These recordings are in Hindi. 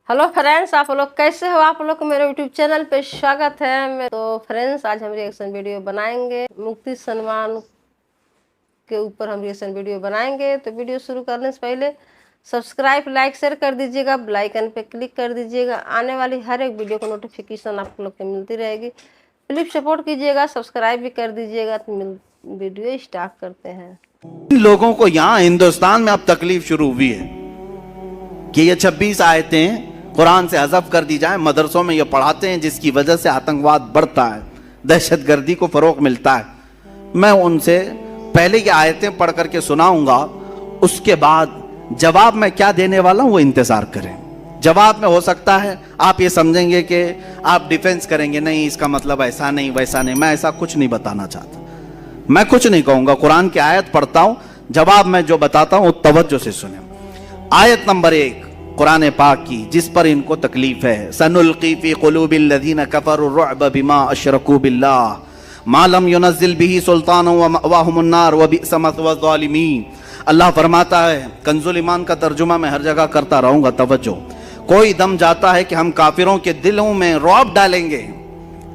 हेलो फ्रेंड्स, आप लोग कैसे हो? आप लोग को मेरे यूट्यूब चैनल पे स्वागत है। तो फ्रेंड्स, आज हम रिएक्शन वीडियो बनाएंगे। मुक्ति सलमान के ऊपर हम रिएक्शन वीडियो बनाएंगे। तो वीडियो शुरू करने से पहले सब्सक्राइब, लाइक, शेयर कर दीजिएगा। बेल आइकन पे क्लिक कर दीजिएगा। आने वाली हर एक वीडियो को नोटिफिकेशन आप लोग को मिलती रहेगी। प्लीज सपोर्ट कीजिएगा, सब्सक्राइब भी कर दीजिएगा। तो वीडियो स्टार्ट करते हैं। इन लोगों को यहाँ हिंदुस्तान में अब तकलीफ शुरू हुई है कि ये 26 आयतें कुरान से हज़फ कर दी जाए। मदरसों में ये पढ़ाते हैं, जिसकी वजह से आतंकवाद बढ़ता है, दहशतगर्दी को फरोग मिलता है। मैं उनसे पहले ये आयतें पढ़ करके सुनाऊंगा, उसके बाद जवाब मैं क्या देने वाला हूं वो इंतजार करें। जवाब में हो सकता है आप ये समझेंगे कि आप डिफेंस करेंगे, नहीं इसका मतलब ऐसा नहीं वैसा नहीं। मैं ऐसा कुछ नहीं बताना चाहता, मैं कुछ नहीं कहूंगा। कुरान की आयत पढ़ता हूं, जवाब मैं जो बताता हूं तवज्जो से सुने। आयत नंबर 1 कुरान पाक की, जिस पर इनको तकलीफ है। सनुल्की फी कुलूबिल लज़ीना कफरु रुअब बिमा अशरकू बिल्लाह मा लम युनज़्ज़िल बिही सुल्तान व मअवाहुमुन नार व बि'स मथवा ज़ालिमीन। अल्लाह फरमाता है, कंजुल ईमान का तर्जुमा मैं हर जगह करता रहूंगा, तवज्जो। कोई दम जाता है कि हम काफिरों के दिलों में रौब डालेंगे,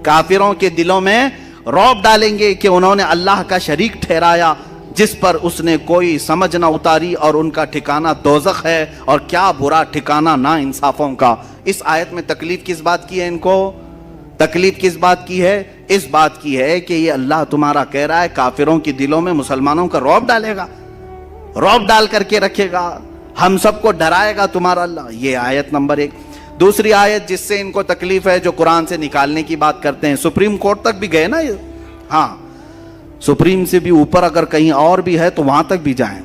काफिरों के दिलों में रौब डालेंगे कि उन्होंने अल्लाह का शरीक ठहराया, जिस पर उसने कोई समझ ना उतारी, और उनका ठिकाना दोज़ख है, और क्या बुरा ठिकाना ना इंसाफों का। इस आयत में तकलीफ किस बात की है? इनको तकलीफ किस बात की है? इस बात की है कि ये अल्लाह तुम्हारा कह रहा है काफिरों के दिलों में मुसलमानों का रौब डालेगा, रौब डाल करके रखेगा, हम सबको डराएगा तुम्हारा अल्लाह। ये आयत नंबर 1। दूसरी आयत जिससे इनको तकलीफ है, जो कुरान से निकालने की बात करते हैं, सुप्रीम कोर्ट तक भी गए ना ये। हाँ, सुप्रीम से भी ऊपर अगर कहीं और भी है तो वहां तक भी जाएं।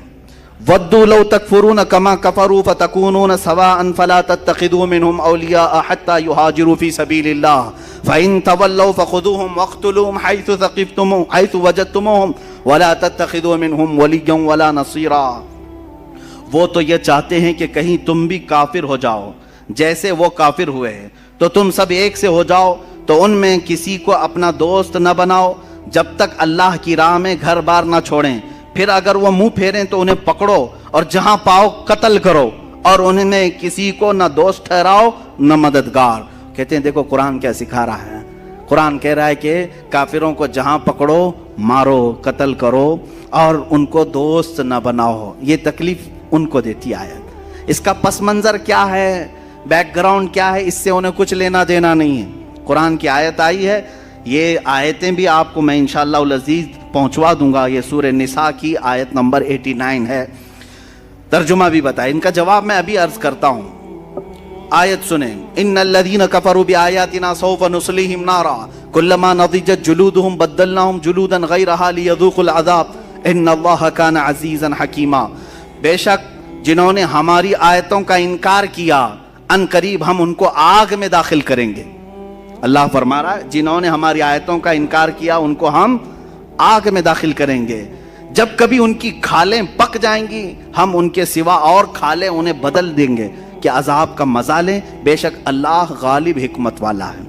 वद्दू लौ तकफुरून कमा कफरू फतकूनून सवाअन फला तत्तखिदू मिनहुम औलिया हत्ता युहाजिरू फी सबीलिल्लाह फइन तवल्लौ फखुदूहुम वक्तुलूहुम हैथु सक़िफ्तुमुहुम हैथु वजदतुमुहुम वला तत्तखिदू मिनहुम वलिय्यन वला नसीरा। वो तो ये चाहते हैं कि कहीं तुम भी काफिर हो जाओ जैसे वो काफिर हुए, तो तुम सब एक से हो जाओ, तो उनमें किसी को अपना दोस्त न बनाओ जब तक अल्लाह की राह में घर बार ना छोड़ें। फिर अगर वो मुंह फेरें तो उन्हें पकड़ो और जहां पाओ कत्ल करो, और उन्हें किसी को न दोस्त ठहराओ न मददगार। कहते हैं देखो कुरान क्या सिखा रहा है। कुरान कह रहा है कि काफिरों को जहां पकड़ो मारो, कत्ल करो, और उनको दोस्त न बनाओ। ये तकलीफ उनको देती आयत। इसका पस मंजर क्या है, बैकग्राउंड क्या है, इससे उन्हें कुछ लेना देना नहीं है। कुरान की आयत आई है, ये आयतें भी आपको मैं इंशाअल्लाह अज़ीज़ पहुंचवा दूंगा। ये सूरह निसा की आयत नंबर 89 है, तर्जुमा भी बताए। इनका जवाब मैं अभी अर्ज करता हूं। आयत सुने। इन्नल्लज़ीना कफ़रू बिआयातिना सौफ़ नुस्लिहिम नारा कुल्लमा नज़िजत जुलूदुहुम बद्दलनाहुम जुलूदन गैरहा लियज़ूक़ुल अज़ाब इन्नल्लाह कान अज़ीज़न हकीमा। बेशक जिन्होंने हमारी आयतों का इनकार किया, अनकरीब हम उनको आग में दाखिल करेंगे। अल्लाह फरमा रहा है, जिन्होंने हमारी आयतों का इनकार किया उनको हम आग में दाखिल करेंगे। जब कभी उनकी खालें पक जाएंगी, हम उनके सिवा और खालें उन्हें बदल देंगे कि अजाब का मजा लें। बेशक अल्लाह गालिब हिकमत वाला है।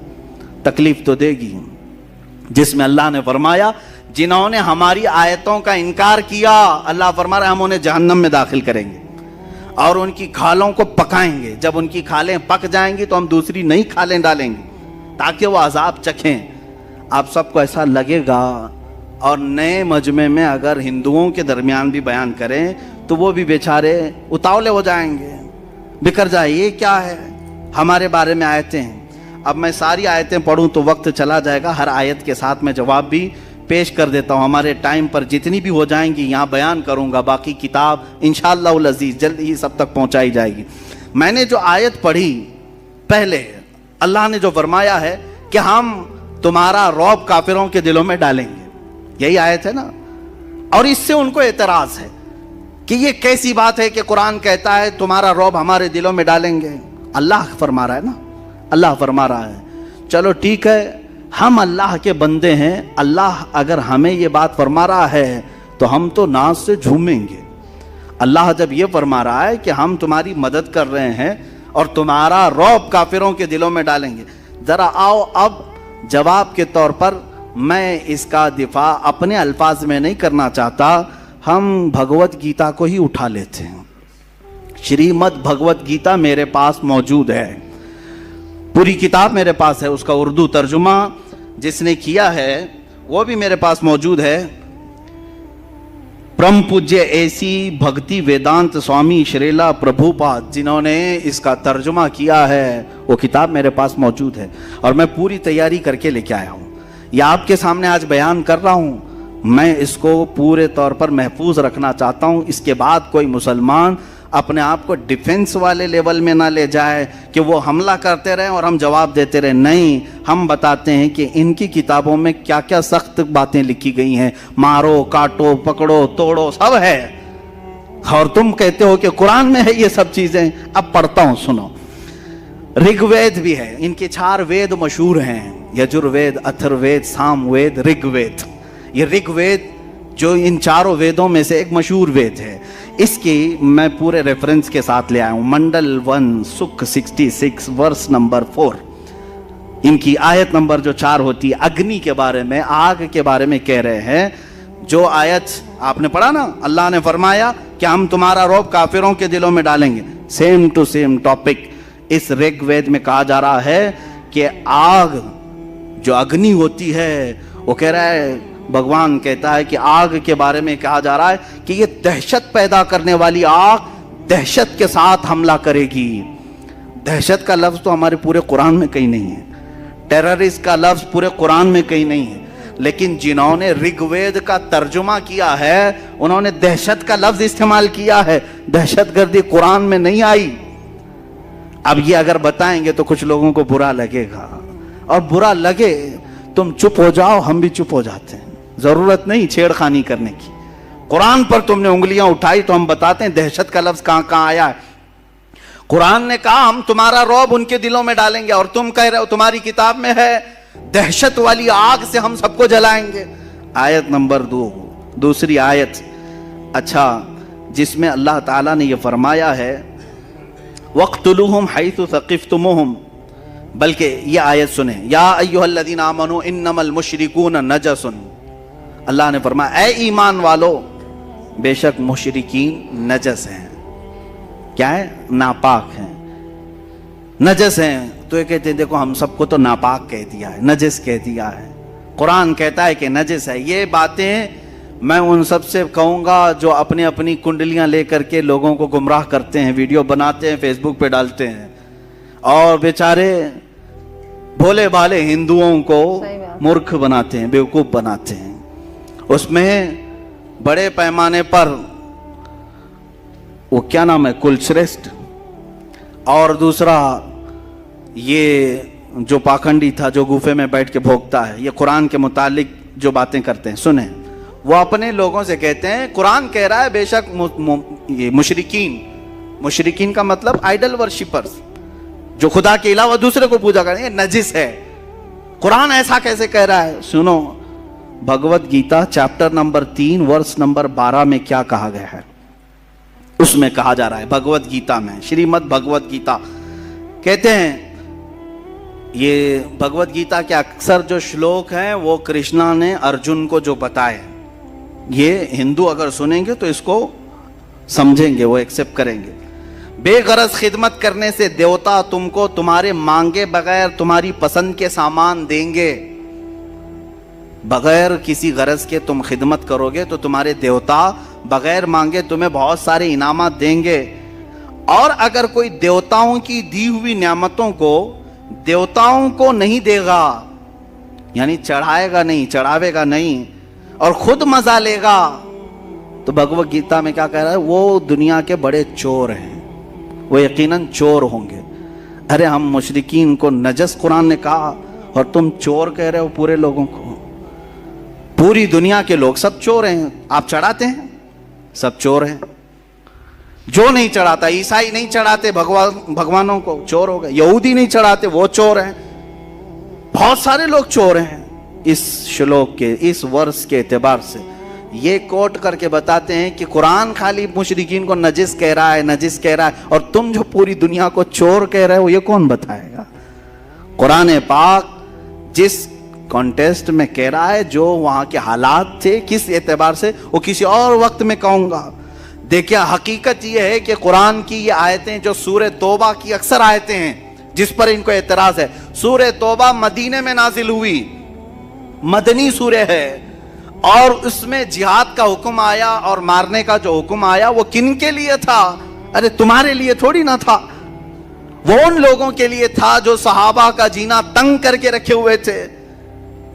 तकलीफ तो देगी। जिसमें अल्लाह ने फरमाया जिन्होंने हमारी आयतों का इनकार किया, अल्लाह फरमा रहा है हम उन्हें जहन्नम में दाखिल करेंगे और उनकी खालों को पकाएंगे। जब उनकी खालें पक जाएंगी तो हम दूसरी नई खालें डालेंगे ताकि वो अजाब चखें। आप सबको ऐसा लगेगा, और नए मजमे में अगर हिंदुओं के दरमियान भी बयान करें तो वो भी बेचारे उतावले हो जाएंगे, बिखर जाए। ये क्या है, हमारे बारे में आयतें हैं। अब मैं सारी आयतें पढ़ूं तो वक्त चला जाएगा। हर आयत के साथ मैं जवाब भी पेश कर देता हूं। हमारे टाइम पर जितनी भी हो जाएंगी यहाँ बयान करूंगा। बाकी किताब इंशाअल्लाह अज़ीज़ जल्द ही सब तक पहुंचाई जाएगी। मैंने जो आयत पढ़ी, पहले अल्लाह ने जो फरमाया है कि हम तुम्हारा रौब काफिरों के दिलों में डालेंगे, यही आयत है ना। और इससे उनको एतराज है कि ये कैसी बात है कि कुरान कहता है तुम्हारा रौब हमारे दिलों में डालेंगे। अल्लाह फरमा रहा है ना, अल्लाह फरमा रहा है। चलो ठीक है, हम अल्लाह के बंदे हैं। अल्लाह अगर हमें ये बात फरमा रहा है तो हम तो नाज से झूमेंगे। अल्लाह जब ये फरमा रहा है कि हम तुम्हारी मदद कर रहे हैं और तुम्हारा रौब काफिरों के दिलों में डालेंगे, जरा आओ अब जवाब के तौर पर मैं इसका दिफा अपने अल्फाज में नहीं करना चाहता, हम भगवत गीता को ही उठा लेते हैं। श्रीमद् भगवत गीता मेरे पास मौजूद है। पूरी किताब मेरे पास है, उसका उर्दू तर्जुमा जिसने किया है वो भी मेरे पास मौजूद है। परम पूज्य एसी भक्ति वेदांत स्वामी श्रीला प्रभुपाद जिन्होंने इसका तर्जुमा किया है, वो किताब मेरे पास मौजूद है और मैं पूरी तैयारी करके लेके आया हूँ। ये आपके सामने आज बयान कर रहा हूँ, मैं इसको पूरे तौर पर महफूज रखना चाहता हूँ। इसके बाद कोई मुसलमान अपने आप को डिफेंस वाले लेवल में ना ले जाए कि वो हमला करते रहे और हम जवाब देते रहे। नहीं, हम बताते हैं कि इनकी किताबों में क्या क्या सख्त बातें लिखी गई हैं, मारो काटो पकड़ो तोड़ो सब है, और तुम कहते हो कि कुरान में है ये सब चीजें। अब पढ़ता हूं, सुनो। ऋग्वेद भी है, इनके 4 वेद मशहूर हैं, यजुर्वेद, अथर्ववेद, सामवेद, ऋग्वेद। ये ऋग्वेद जो इन 4 वेदों में से एक मशहूर वेद है, इसकी मैं पूरे रेफरेंस के साथ ले आया हूं। मंडल 1 सुख 66 वर्स नंबर 4, इनकी आयत नंबर जो 4 होती है, अग्नि के बारे में, आग के बारे में कह रहे हैं। जो आयत आपने पढ़ा ना, अल्लाह ने फरमाया कि हम तुम्हारा रौब काफिरों के दिलों में डालेंगे। सेम टू सेम टॉपिक इस ऋग्वेद में कहा जा रहा है कि आग जो अग्नि होती है, वो कह रहा है, भगवान कहता है कि आग के बारे में कहा जा रहा है कि ये दहशत पैदा करने वाली आग दहशत के साथ हमला करेगी। दहशत का लफ्ज तो हमारे पूरे कुरान में कहीं नहीं है, टेररिस्ट का लफ्ज पूरे कुरान में कहीं नहीं है, लेकिन जिन्होंने ऋग्वेद का तर्जुमा किया है उन्होंने दहशत का लफ्ज इस्तेमाल किया है। दहशतगर्दी कुरान में नहीं आई। अब ये अगर बताएंगे तो कुछ लोगों को बुरा लगेगा, और बुरा लगे तुम चुप हो जाओ, हम भी चुप हो जाते हैं। जरूरत नहीं छेड़खानी करने की। कुरान पर तुमने उंगलियां उठाई तो हम बताते हैं दहशत का लफ्ज कहां कहां आया है। कुरान ने कहा हम तुम्हारा रौब उनके दिलों में डालेंगे, और तुम कह रहे हो तुम्हारी किताब में है दहशत वाली आग से हम सबको जलाएंगे। आयत नंबर 2, दूसरी आयत, अच्छा, जिसमें अल्लाह ताला ने यह फरमाया है वक़्तुलूहुम हैसु सक़िफ़्तुमूहुम, बल्कि यह आयत सुने, या अय्युहल्लज़ीना आमनू इन्नमल मुशरिकून नजसुन। अल्लाह ने फरमाया ऐ ईमान वालो, बेशक मुशरिकीन नजस हैं। क्या है? नापाक हैं, नजस हैं। तो ये कहते हैं देखो हम सबको तो नापाक कह दिया है, नजस कह दिया है, कुरान कहता है कि नजस है। ये बातें मैं उन सब से कहूँगा जो अपनी अपनी कुंडलियाँ लेकर के लोगों को गुमराह करते हैं, वीडियो बनाते हैं, फेसबुक पे डालते हैं, और बेचारे भोले भाले हिंदुओं को मूर्ख बनाते हैं, बेवकूफ़ बनाते हैं। उसमें बड़े पैमाने पर वो क्या नाम है, कुलश्रेष्ठ, और दूसरा ये जो पाखंडी था जो गुफे में बैठ के भोगता है, ये कुरान के मुतालिक जो बातें करते हैं सुने। वो अपने लोगों से कहते हैं कुरान कह रहा है बेशक ये मुशरिकीन का मतलब आइडल वर्शिपर्स, जो खुदा के अलावा दूसरे को पूजा करें, ये नजिस है। कुरान ऐसा कैसे कह रहा है? सुनो, Bhagavad Gita chapter number 3 verse number 12 में क्या कहा गया है। उसमें कहा जा रहा है, भगवत गीता में, श्रीमद् भगवत गीता कहते हैं, ये भगवत गीता के अक्सर जो श्लोक हैं वो कृष्णा ने अर्जुन को जो बताए, ये हिंदू अगर सुनेंगे तो इसको समझेंगे, वो एक्सेप्ट करेंगे। बेगरज खिदमत करने से देवता तुमको तुम्हारे मांगे बगैर तुम्हारी पसंद के सामान देंगे। बगैर किसी गरज के तुम खिदमत करोगे तो तुम्हारे देवता बगैर मांगे तुम्हें बहुत सारे इनामात देंगे। और अगर कोई देवताओं की दी हुई नियामतों को देवताओं को नहीं देगा, यानी चढ़ाएगा नहीं, चढ़ावेगा नहीं, और खुद मजा लेगा, तो भगवत गीता में क्या कह रहा है, वो दुनिया के बड़े चोर हैं, वो यकीनन चोर होंगे। अरे हम मुशरिकीन को नजस कुरान ने कहा और तुम चोर कह रहे हो पूरे लोगों को। पूरी दुनिया के लोग सब चोर हैं। आप चढ़ाते हैं, सब चोर हैं। जो नहीं चढ़ाता, ईसाई नहीं चढ़ाते भगवानों को, चोर हो गए। यहूदी नहीं चढ़ाते, वो चोर हैं। बहुत सारे लोग चोर हैं। इस श्लोक के, इस वर्ष के एतबार से ये कोट करके बताते हैं कि कुरान खाली मुशरिकीन को नजिस कह रहा है, नजिस कह रहा है, और तुम जो पूरी दुनिया को चोर कह रहे हो, ये कौन बताएगा? कुरान पाक जिस कॉन्टेस्ट में कह रहा है, जो वहां के हालात थे, किस एतबार से, वो किसी और वक्त में कहूंगा। देखिए, हकीकत ये है कि कुरान की ये आयतें जो सूरह तौबा की अक्सर आयतें हैं, जिस पर इनको एतराज है। सूरह तौबा मदीने में नाजिल हुई, मदनी सूरह है, और उसमें जिहाद का हुक्म आया और मारने का जो हुक्म आया वो किन के लिए था? अरे तुम्हारे लिए थोड़ी ना था, वो उन लोगों के लिए था जो सहाबा का जीना तंग करके रखे हुए थे।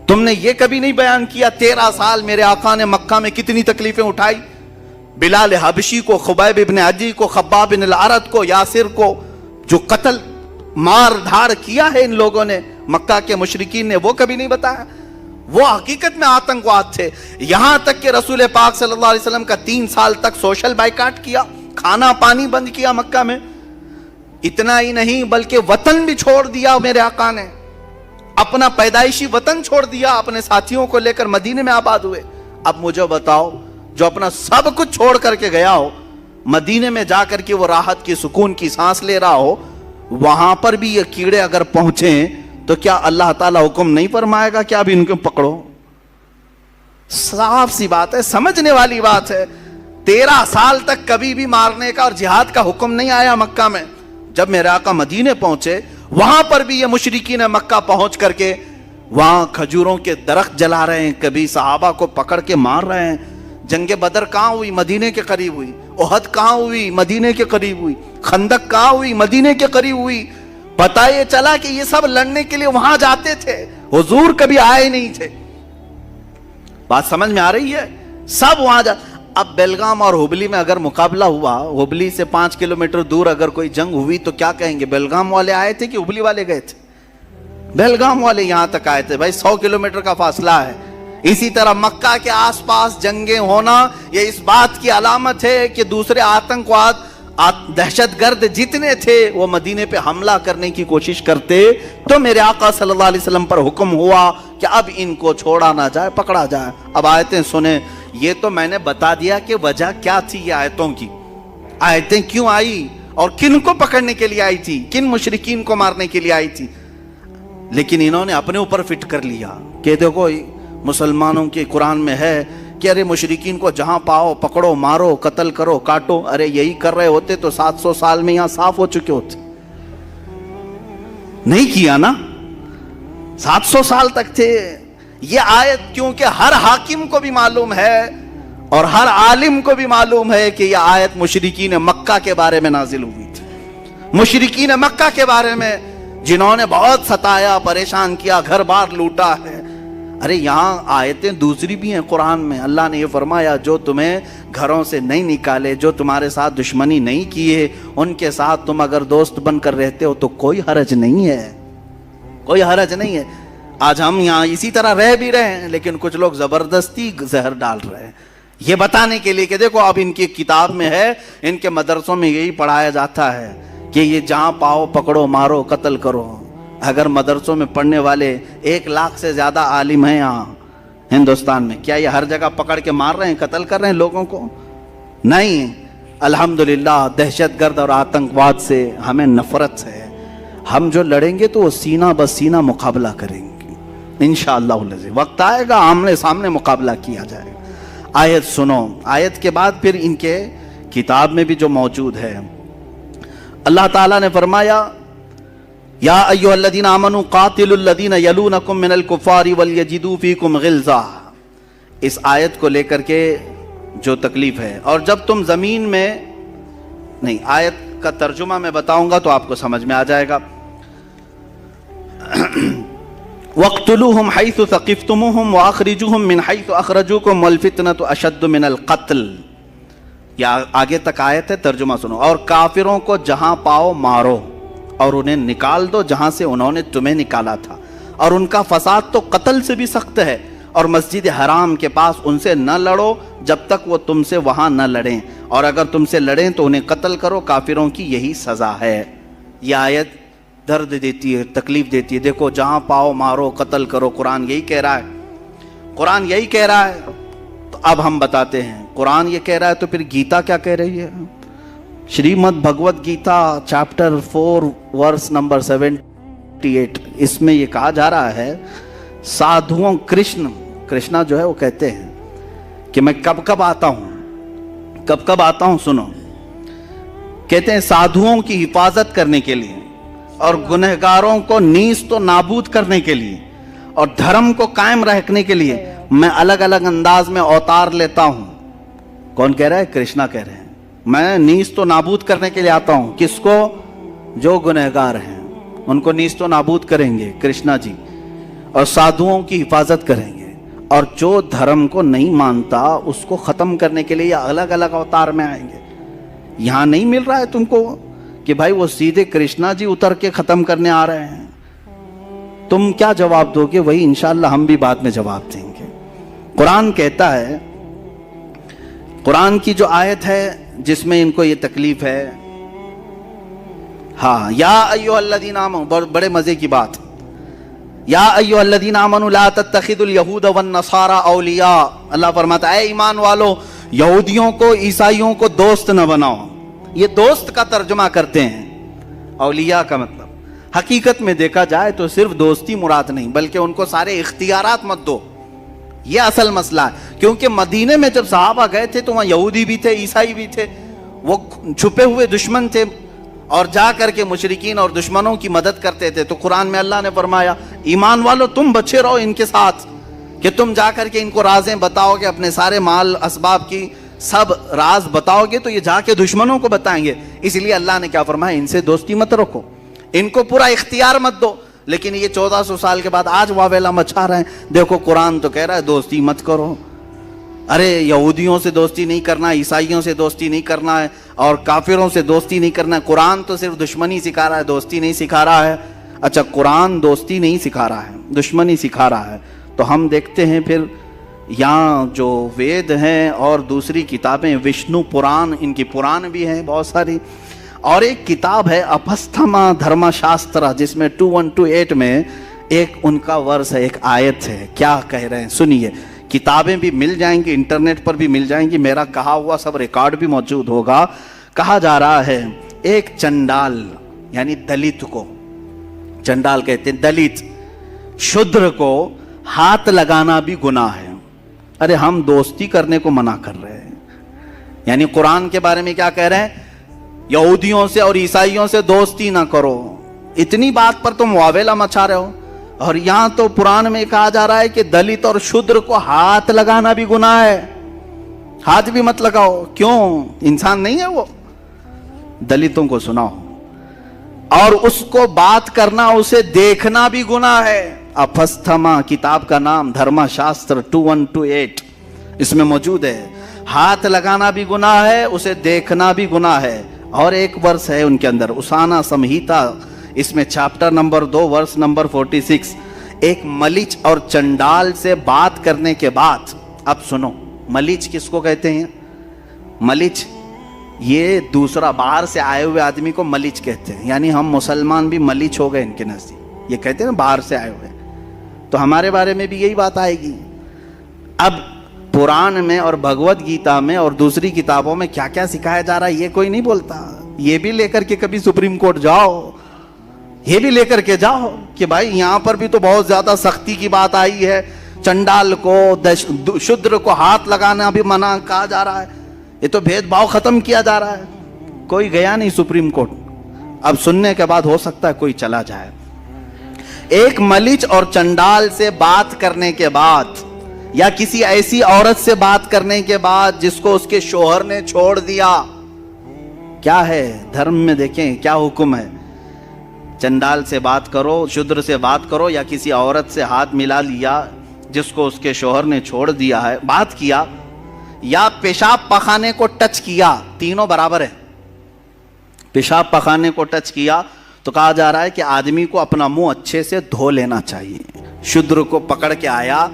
तुमने ये कभी नहीं बयान किया 13 साल मेरे आका ने मक्का में कितनी तकलीफें उठाई, बिलाल हबशी को, खुबैब इब्न अदी को, खब्बाब बिन अल-अरत को, यासिर को, जो कत्ल मार धाड़ किया है इन लोगों ने, मक्का के मुशरिकीन ने, वो कभी नहीं बताया। वो हकीकत में आतंकवाद थे। यहां तक कि रसूल पाक सल्लल्लाहु अलैहि वसल्लम का 3 साल तक सोशल बाइकाट किया, खाना पानी बंद किया मक्का में। इतना ही नहीं बल्कि वतन भी छोड़ दिया मेरे आका ने, अपना पैदाइशी वतन छोड़ दिया, अपने साथियों को लेकर मदीने में आबाद हुए। अब मुझे बताओ, जो अपना सब कुछ छोड़ करके गया हो, मदीने में जाकर के वो राहत की, सुकून की सांस ले रहा हो, वहां पर भी ये कीड़े अगर पहुंचे तो क्या अल्लाह ताला हुक्म नहीं फरमाएगा कि अब इनको पकड़ो? साफ सी बात है, समझने वाली बात है। 13 साल तक कभी भी मारने का और जिहाद का हुक्म नहीं आया मक्का में। जब मेरे आका मदीने पहुंचे, वहां पर भी ये मुशरिकीन मक्का पहुंच करके वहां खजूरों के दरख्त जला रहे हैं, कभी सहाबा को पकड़ के मार रहे हैं। जंगे बदर कहां हुई? मदीने के करीब हुई। ओहद कहां हुई? मदीने के करीब हुई। खंदक कहां हुई? मदीने के करीब हुई। पता ये चला कि ये सब लड़ने के लिए वहां जाते थे, हुजूर कभी आए नहीं थे। बात समझ में आ रही है? सब वहां जा। अब बेलगाम और हुबली में अगर मुकाबला हुआ, हुबली से 5 किलोमीटर दूर अगर कोई जंग हुई तो क्या कहेंगे? बेलगाम वाले आए थे कि हुबली वाले गए थे? बेलगाम वाले यहां तक आए थे। भाई 100 किलोमीटर का फासला है। इसी तरह मक्का के आसपास जंगें होना ये इस बात की अलामत है कि दूसरे आतंकवाद, दहशतगर्द जितने थे वो मदीने पे हमला करने की कोशिश करते। तो मेरे आका सल्लल्लाहु अलैहि वसल्लम पर हुक्म हुआ कि अब इनको छोड़ा ना जाए, पकड़ा जाए। अब आयतें सुने। ये तो मैंने बता दिया कि वजह क्या थी ये आयतों की, आयतें क्यों आई और किन को पकड़ने के लिए आई थी, किन मुशरिकीन को मारने के लिए आई थी। लेकिन इन्होंने अपने ऊपर फिट कर लिया कि देखो मुसलमानों के कुरान में है कि अरे मुशरिकीन को जहां पाओ पकड़ो, मारो, कत्ल करो, काटो। अरे यही कर रहे होते तो 700 साल में यहां साफ हो चुके होते। नहीं किया ना, 700 साल तक थे। ये आयत क्योंकि हर हाकिम को भी मालूम है और हर आलिम को भी मालूम है कि यह आयत मुशरिकीन मक्का के बारे में नाजिल हुई थी। मुशरिकीन मक्का के बारे में जिन्होंने बहुत सताया, परेशान किया, घर बार लूटा है। अरे यहाँ आयतें दूसरी भी हैं कुरान में। अल्लाह ने ये फरमाया, जो तुम्हें घरों से नहीं निकाले, जो तुम्हारे साथ दुश्मनी नहीं किए, उनके साथ तुम अगर दोस्त बनकर रहते हो तो कोई हरज नहीं है, कोई हरज नहीं है। आज हम यहाँ इसी तरह रह भी रहे हैं, लेकिन कुछ लोग जबरदस्ती जहर डाल रहे हैं ये बताने के लिए कि देखो अब इनकी किताब में है, इनके मदरसों में यही पढ़ाया जाता है कि ये जहाँ पाओ पकड़ो, मारो, कत्ल करो। अगर मदरसों में पढ़ने वाले 1 लाख से ज्यादा आलिम हैं यहाँ हिंदुस्तान में, क्या ये हर जगह पकड़ के मार रहे हैं, कत्ल कर रहे हैं लोगों को? नहीं। अल्हम्दुलिल्लाह दहशतगर्द और आतंकवाद से हमें नफरत है। हम जो लड़ेंगे तो वो सीना ब सीना मुकाबला करेंगे इंशाअल्लाह। वक्त आएगा आमने सामने मुकाबला किया जाएगा। आयत सुनो। आयत के बाद फिर इनके किताब में भी जो मौजूद है, अल्लाह ताला ने फरमाया, या अय्युहल्लज़ीना आमनू कातिलुल्लज़ीना यलूनकुम मिनल कुफ़ारि वल यजिदू फ़ीकुम ग़िल्ज़ा। इस आयत को लेकर के जो तकलीफ है, और जब तुम जमीन में नहीं, आयत का तर्जुमा मैं बताऊंगा तो आपको समझ में आ जाएगा। वक़्तुलूहुम हैसु सक़िफ़्तुमूहुम व अख़रिजूहुम मिन हैसु अख़रजूकुम वल फ़ितनतु अशद्दु मिनल क़त्ल। या आगे तक आयत है, तर्जुमा सुनो। और काफिरों को जहां पाओ मारो और उन्हें निकाल दो जहां से उन्होंने तुम्हें निकाला था, और उनका फसाद तो कत्ल से भी सख्त है। और मस्जिद हराम के पास उनसे न लड़ो जब तक वो तुमसे वहां न लड़ें, और अगर तुमसे लड़ें तो उन्हें कत्ल करो, काफिरों की यही सजा है। यह आयत दर्द देती है, तकलीफ देती है। देखो जहां पाओ मारो, कत्ल करो, कुरान यही कह रहा है, कुरान यही कह रहा है। तो अब हम बताते हैं, कुरान ये कह रहा है तो फिर गीता क्या कह रही है? श्रीमद् भगवत गीता चैप्टर 4 वर्स नंबर 78, इसमें ये कहा जा रहा है, साधुओं, कृष्णा जो है वो कहते हैं कि मैं कब कब आता हूं, कब कब आता हूं। सुनो, कहते हैं साधुओं की हिफाजत करने के लिए और गुनहगारों को नीस तो नाबूद करने के लिए और धर्म को कायम रखने के लिए मैं अलग अलग अंदाज में अवतार लेता हूं। कौन कह रहा है? कृष्णा कह रहे हैं। मैं नीस तो नाबूद करने के लिए आता हूं। किसको? जो गुनहगार हैं उनको नीस तो नाबूद करेंगे कृष्णा जी, और साधुओं की हिफाजत करेंगे, और जो धर्म को नहीं मानता उसको खत्म करने के लिए अलग अलग अवतार में आएंगे। यहां नहीं मिल रहा है तुमको कि भाई वो सीधे कृष्णा जी उतर के खत्म करने आ रहे हैं। तुम क्या जवाब दोगे? वही इंशाअल्लाह हम भी बाद में जवाब देंगे। कुरान कहता है, कुरान की जो आयत है जिसमें इनको ये तकलीफ है, हाँ, या अय्युहल्लज़ीना आमनू, बड़े मजे की बात, या अय्युहल्लज़ीना आमनू ला तत्तखिदुल यहूद वन नसारा औलिया। अल्लाह फरमाता है, ईमान वालों, यहूदियों को ईसाइयों को दोस्त न बनाओ। ये दोस्त का तर्जुमा करते हैं, औलिया का मतलब हकीकत में देखा जाए तो सिर्फ दोस्ती मुराद नहीं, बल्कि उनको सारे इख्तियारात मत दो। ये असल मसला है, क्योंकि मदीने में जब सहाबा गए थे तो वहां यहूदी भी थे, ईसाई भी थे, वो छुपे हुए दुश्मन थे और जा करके मुशरिकीन और दुश्मनों की मदद करते थे। तो कुरान में अल्लाह ने फरमाया, ईमान वालों तुम बचे रहो इनके साथ, कि तुम जा करके इनको राजें बताओगे, अपने सारे माल असबाब की सब राज बताओगे तो ये जाके दुश्मनों को बताएंगे। इसलिए अल्लाह ने क्या फरमाया, इनसे दोस्ती मत रखो, इनको पूरा इख्तियार मत दो। लेकिन ये 1400 साल के बाद आज वावेला मचा रहे हैं। देखो कुरान तो कह रहा है दोस्ती मत करो। अरे यहूदियों से दोस्ती नहीं करना, ईसाइयों से दोस्ती नहीं करना है, और काफिरों से दोस्ती नहीं करना है। कुरान तो सिर्फ दुश्मनी सिखा रहा है, दोस्ती नहीं सिखा रहा है। अच्छा, कुरान दोस्ती नहीं सिखा रहा है, दुश्मनी सिखा रहा है, तो हम देखते हैं फिर यहाँ जो वेद हैं और दूसरी किताबें, विष्णु पुराण, इनकी पुराण भी हैं बहुत सारी, और एक किताब है अपस्थमा धर्मशास्त्र, जिसमें 2128 में एक उनका वर्ष है, एक आयत है। क्या कह रहे हैं सुनिए। किताबें भी मिल जाएंगी, इंटरनेट पर भी मिल जाएंगी, मेरा कहा हुआ सब रिकॉर्ड भी मौजूद होगा। कहा जा रहा है, एक चंडाल यानी दलित को, चंडाल कहते हैं दलित, शूद्र को हाथ लगाना भी गुनाह है। अरे हम दोस्ती करने को मना कर रहे हैं। यानी कुरान के बारे में क्या कह रहे हैं, यहूदियों से और ईसाइयों से दोस्ती ना करो। इतनी बात पर तुम वावेला मचा रहे हो, और यहां तो पुराण में कहा जा रहा है कि दलित और शूद्र को हाथ लगाना भी गुनाह है। हाथ भी मत लगाओ। क्यों? इंसान नहीं है वो? दलितों को सुनाओ, और उसको बात करना, उसे देखना भी गुनाह है। अपस्थमा किताब का नाम, धर्मशास्त्र 2128 इसमें मौजूद है। हाथ लगाना भी गुनाह है, उसे देखना भी गुनाह है। और एक वर्ष है उनके अंदर, उसाना संहिता, इसमें चैप्टर नंबर 2 वर्ष नंबर 46, एक मलिच और चंडाल से बात करने के बाद, अब सुनो, मलिच किसको कहते हैं? मलिच ये दूसरा बाहर से आए हुए आदमी को मलिच कहते हैं। यानी हम मुसलमान भी मलिच हो गए इनके नजदीक। ये कहते हैं ना बाहर से आए हुए, तो हमारे बारे में भी यही बात आएगी। अब पुराण में और भगवत गीता में और दूसरी किताबों में क्या क्या सिखाया जा रहा है ये कोई नहीं बोलता। ये भी लेकर के कभी सुप्रीम कोर्ट जाओ, ये भी लेकर के जाओ कि भाई यहां पर भी तो बहुत ज्यादा सख्ती की बात आई है, चंडाल को, शूद्र को हाथ लगाना भी मना कहा जा रहा है, ये तो भेदभाव खत्म किया जा रहा है। कोई गया नहीं सुप्रीम कोर्ट। अब सुनने के बाद हो सकता है कोई चला जाए। एक मलिच और चंडाल से बात करने के बाद, या किसी ऐसी औरत से बात करने के बाद जिसको उसके शोहर ने छोड़ दिया, क्या है धर्म में देखें क्या हुक्म है। चंडाल से बात करो, शूद्र से बात करो, या किसी औरत से हाथ मिला लिया जिसको उसके शोहर ने छोड़ दिया है, बात किया, या पेशाब पखाने को टच किया, तीनों बराबर है। पेशाब पखाने को टच किया तो कहा जा रहा है कि आदमी को अपना मुंह अच्छे से धो लेना चाहिए। शूद्र को पकड़ के आया,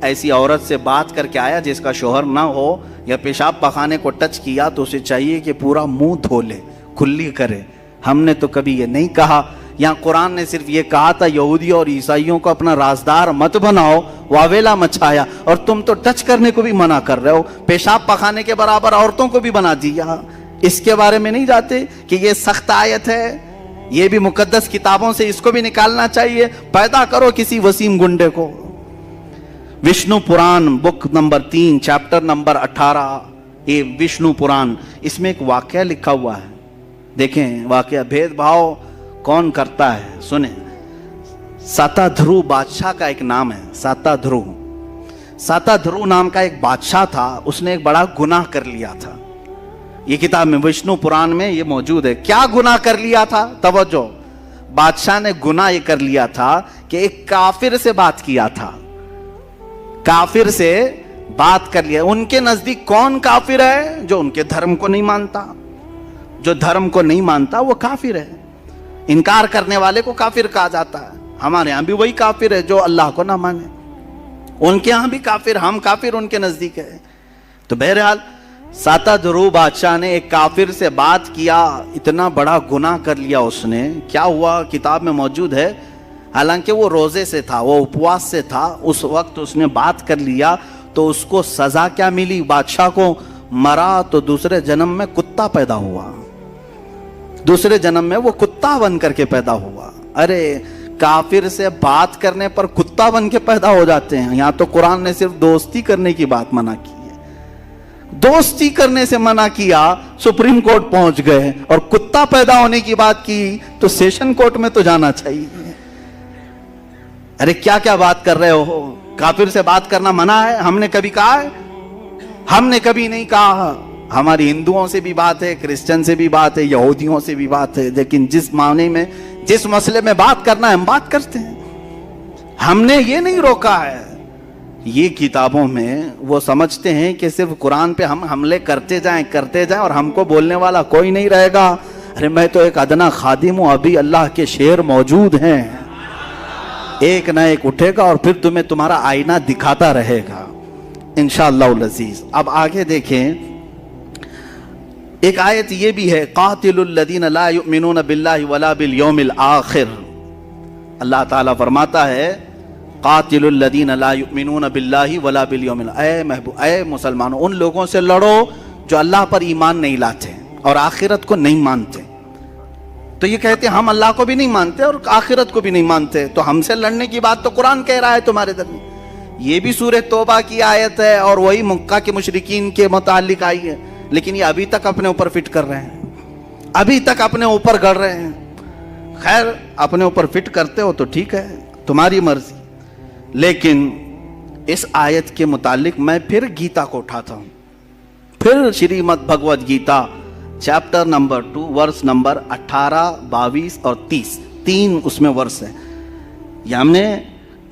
ऐसी औरत से बात करके आया जिसका शोहर ना हो, या पेशाब पखाने को टच किया, तो उसे चाहिए कि पूरा मुंह धो ले, खुली करे। हमने तो कभी ये नहीं कहा। यहाँ कुरान ने सिर्फ ये कहा था यहूदी और ईसाइयों को अपना राजदार मत बनाओ, वावेला मचाया, और तुम तो टच करने को भी मना कर रहे हो, पेशाब पखाने के बराबर औरतों को भी बना दिया। इसके बारे में नहीं जाते कि ये सख्त आयत है, ये भी मुकद्दस किताबों से इसको भी निकालना चाहिए। पैदा करो किसी वसीम गुंडे को। विष्णु पुराण बुक नंबर 3 चैप्टर नंबर 18, ये विष्णु पुराण, इसमें एक वाक्य लिखा हुआ है। देखें वाक्य, भेदभाव कौन करता है? सुने, सतध्रुव बादशाह का एक नाम है, सतध्रुव। सतध्रुव नाम का एक बादशाह था, उसने एक बड़ा गुनाह कर लिया था। ये किताब में, विष्णु पुराण में ये मौजूद है। क्या गुनाह कर लिया था? तवज्जो, बादशाह ने गुनाह ये कर लिया था कि एक काफिर से बात किया था। काफिर से बात कर लिया। उनके नजदीक कौन काफिर है? जो उनके धर्म को नहीं मानता। जो धर्म को नहीं मानता वो काफिर है। इनकार करने वाले को काफिर कहा जाता है। हमारे यहां भी वही काफिर है जो अल्लाह को ना माने। उनके यहां भी काफिर, हम काफिर उनके नजदीक है। तो बहरहाल सतध्रुव बादशाह ने एक काफिर से बात किया, इतना बड़ा गुनाह कर लिया उसने। क्या हुआ किताब में मौजूद है। हालांकि वो रोजे से था, वो उपवास से था, उस वक्त उसने बात कर लिया तो उसको सजा क्या मिली? बादशाह को मरा तो दूसरे जन्म में कुत्ता पैदा हुआ। दूसरे जन्म में वो कुत्ता बन करके पैदा हुआ। अरे काफिर से बात करने पर कुत्ता बन के पैदा हो जाते हैं। यहां तो कुरान ने सिर्फ दोस्ती करने की बात मना की है। दोस्ती करने से मना किया, सुप्रीम कोर्ट पहुंच गए, और कुत्ता पैदा होने की बात की तो सेशन कोर्ट में तो जाना चाहिए। अरे क्या क्या बात कर रहे हो? काफिर से बात करना मना है? हमने कभी कहा है? हमने कभी नहीं कहा। हमारी हिंदुओं से भी बात है, क्रिश्चियन से भी बात है, यहूदियों से भी बात है, लेकिन जिस मामले में, जिस मसले में बात करना है हम बात करते हैं। हमने ये नहीं रोका है। ये किताबों में वो समझते हैं कि सिर्फ कुरान पे हम हमले करते जाएं और हमको बोलने वाला कोई नहीं रहेगा। अरे मैं तो एक अदना खादिम हूं, अभी अल्लाह के शेर मौजूद हैं। एक ना एक उठेगा और फिर तुम्हें तुम्हारा आईना दिखाता रहेगा इंशाअल्लाह अज़ीज। अब आगे देखें, एक आयत ये भी है, कातिलुल लदीन ला युमिनून बिल्लाहि वला बिल यौमिल आखिर। अल्लाह ताला फरमाता है, कातिलुल लदीन ला युमिनून बिल्लाहि वला बिल यौमिल, ऐ मुसलमानों, उन लोगों से लड़ो जो अल्लाह पर ईमान नहीं लाते और आखिरत को नहीं मानते। तो ये कहते हैं हम अल्लाह को भी नहीं मानते और आखिरत को भी नहीं मानते, तो हमसे लड़ने की बात तो कुरान कह रहा है तुम्हारे दरमियान। ये भी सूरह तौबा की आयत है और वही मक्का के मुशरिकीन के मुतालिक आई है, लेकिन ये अभी तक अपने ऊपर फिट कर रहे हैं, अभी तक अपने ऊपर गढ़ रहे हैं। खैर, अपने ऊपर फिट करते हो तो ठीक है, तुम्हारी मर्जी। लेकिन इस आयत के मुतालिक मैं फिर गीता को उठाता हूं, फिर Shrimad Bhagavad Gita chapter number 2 verse number 18, 22 और 30, 3 उसमें वर्स है। ये हमने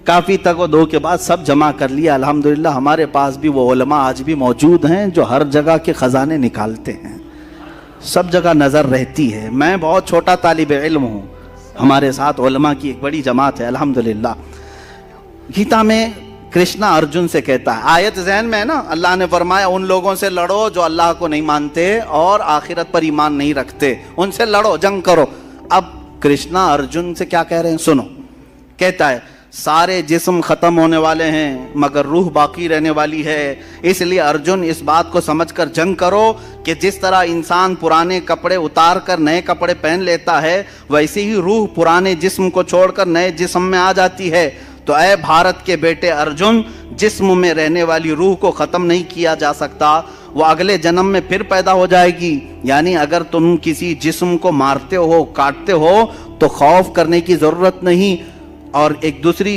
काफ़ी तक दो के बाद सब जमा कर लिया अल्हम्दुलिल्लाह। हमारे पास भी वो उलमा आज भी मौजूद हैं जो हर जगह के ख़जाने निकालते हैं, सब जगह नज़र रहती है। मैं बहुत छोटा तालिब इल्म हूँ, हमारे साथ उलमा की एक बड़ी जमात है अल्हम्दुलिल्लाह। गीता में कृष्णा अर्जुन से कहता है, आयत ज़हन में है ना, अल्लाह ने फरमाया उन लोगों से लड़ो जो अल्लाह को नहीं मानते और आखिरत पर ईमान नहीं रखते, उनसे लड़ो, जंग करो। अब कृष्णा अर्जुन से क्या कह रहे हैं सुनो। कहता है, सारे जिस्म खत्म होने वाले हैं मगर रूह बाकी रहने वाली है, इसलिए अर्जुन इस बात को समझकर जंग करो कि जिस तरह इंसान पुराने कपड़े उतार कर नए कपड़े पहन लेता है, वैसे ही रूह पुराने जिस्म को छोड़कर नए जिस्म में आ जाती है। तो ऐ भारत के बेटे अर्जुन, जिस्म में रहने वाली रूह को ख़त्म नहीं किया जा सकता, वो अगले जन्म में फिर पैदा हो जाएगी। यानी अगर तुम किसी जिस्म को मारते हो, काटते हो, तो खौफ करने की ज़रूरत नहीं। और एक दूसरी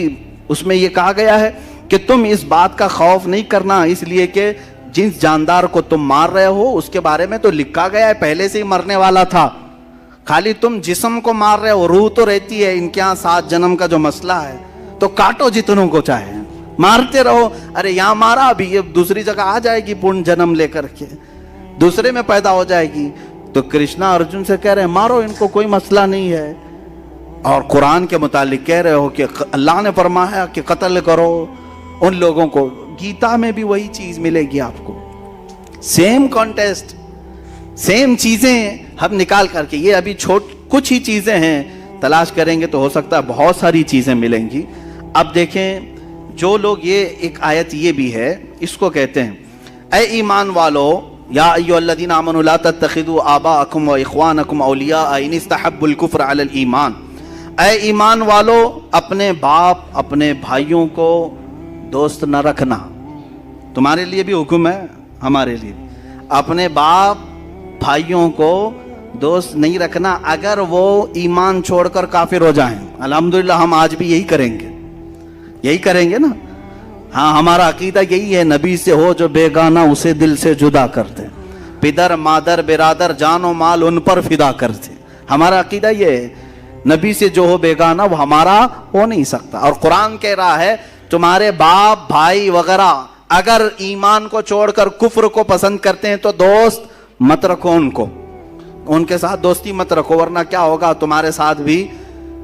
उसमें ये कहा गया है कि तुम इस बात का खौफ नहीं करना, इसलिए कि जिस जानदार को तुम मार रहे हो उसके बारे में तो लिखा गया है, पहले से ही मरने वाला था। खाली तुम जिस्म को मार रहे हो, रूह तो रहती है। इनके यहाँ 7 जन्म का जो मसला है, तो काटो जितनों को चाहे, मारते रहो। अरे यहाँ मारा, अभी ये दूसरी जगह आ जाएगी, पूर्ण जन्म लेकर के दूसरे में पैदा हो जाएगी। तो कृष्णा अर्जुन से कह रहे हैं मारो इनको, कोई मसला नहीं है। और कुरान के मुतालिक कह रहे हो कि अल्लाह ने फरमाया कि कत्ल करो उन लोगों को। गीता में भी वही चीज मिलेगी आपको, सेम कॉन्टेस्ट, सेम चीजें हम निकाल करके, ये अभी कुछ ही चीजें हैं, तलाश करेंगे तो हो सकता है बहुत सारी चीजें मिलेंगी। अब देखें, जो लोग, ये एक आयत ये भी है, इसको कहते हैं, ऐ ईमान वालो, या अय्युहल्लज़ीना आमनू ला तत्तखिदू आबाअकुम व इख्वानकुम औलिया इन इस्तहब्बुल कुफ्र अलल ईमान। ऐ ईमान वालो, अपने बाप अपने भाइयों को दोस्त न रखना। तुम्हारे लिए भी हुक्म है, हमारे लिए भी। अपने बाप भाइयों को दोस्त नहीं रखना अगर वो ईमान छोड़कर काफिर हो जाएं। अल्हम्दुलिल्लाह हम आज भी यही करेंगे ना। हाँ, हमारा अकीदा यही है, नबी से हो जो बेगाना उसे दिल से जुदा कर दे, पिदर मादर बिरादर जानो माल उन पर फिदा कर दे। हमारा अकीदा ये है, नबी से जो हो बेगाना वो हमारा हो नहीं सकता। और कुरान कह रहा है तुम्हारे बाप भाई वगैरह अगर ईमान को छोड़कर कुफ्र को पसंद करते हैं तो दोस्त मत रखो उनके साथ दोस्ती मत रखो, वरना क्या होगा, तुम्हारे साथ भी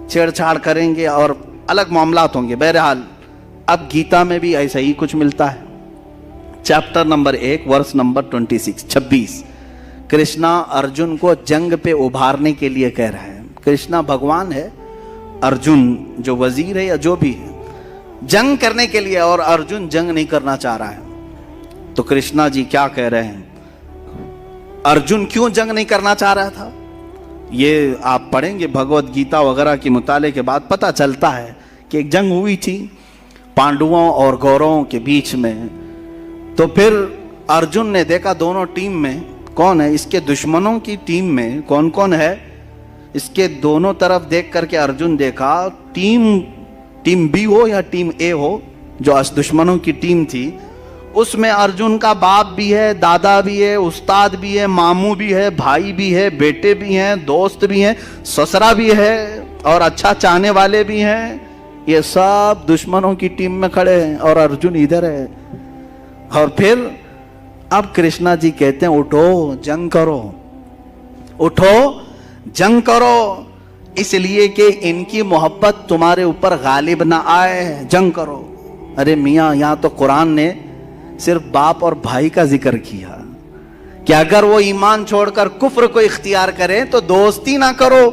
छेड़छाड़ करेंगे और अलग मामलात होंगे। बहरहाल अब गीता में भी ऐसा ही कुछ मिलता है। Chapter number 1 verse number 26 Krishna Arjun को जंग पे उभारने के लिए कह रहा है। कृष्णा भगवान है, अर्जुन जो वजीर है या जो भी है, जंग करने के लिए, और अर्जुन जंग नहीं करना चाह रहा है। तो कृष्णा जी क्या कह रहे हैं, अर्जुन क्यों जंग नहीं करना चाह रहा था, ये आप पढ़ेंगे भगवत गीता वगैरह के मुताले के बाद पता चलता है कि एक जंग हुई थी पांडवों और कौरवों के बीच में। तो फिर अर्जुन ने देखा दोनों टीम में कौन है, इसके दुश्मनों की टीम में कौन कौन है, इसके दोनों तरफ देख करके अर्जुन देखा टीम बी हो या टीम ए हो, जो दुश्मनों की टीम थी, उसमें अर्जुन का बाप भी है, दादा भी है, उस्ताद भी है, मामू भी है, भाई भी है, बेटे भी हैं, दोस्त भी हैं, ससुरा भी है और अच्छा चाहने वाले भी हैं। ये सब दुश्मनों की टीम में खड़े हैं और अर्जुन इधर है। और फिर अब कृष्णा जी कहते हैं उठो जंग करो, उठो जंग करो, इसलिए कि इनकी मोहब्बत तुम्हारे ऊपर गालिब ना आए, जंग करो। अरे मियाँ, यहाँ तो कुरान ने सिर्फ बाप और भाई का जिक्र किया कि अगर वो ईमान छोड़कर कुफ्र को इख्तियार करें तो दोस्ती ना करो।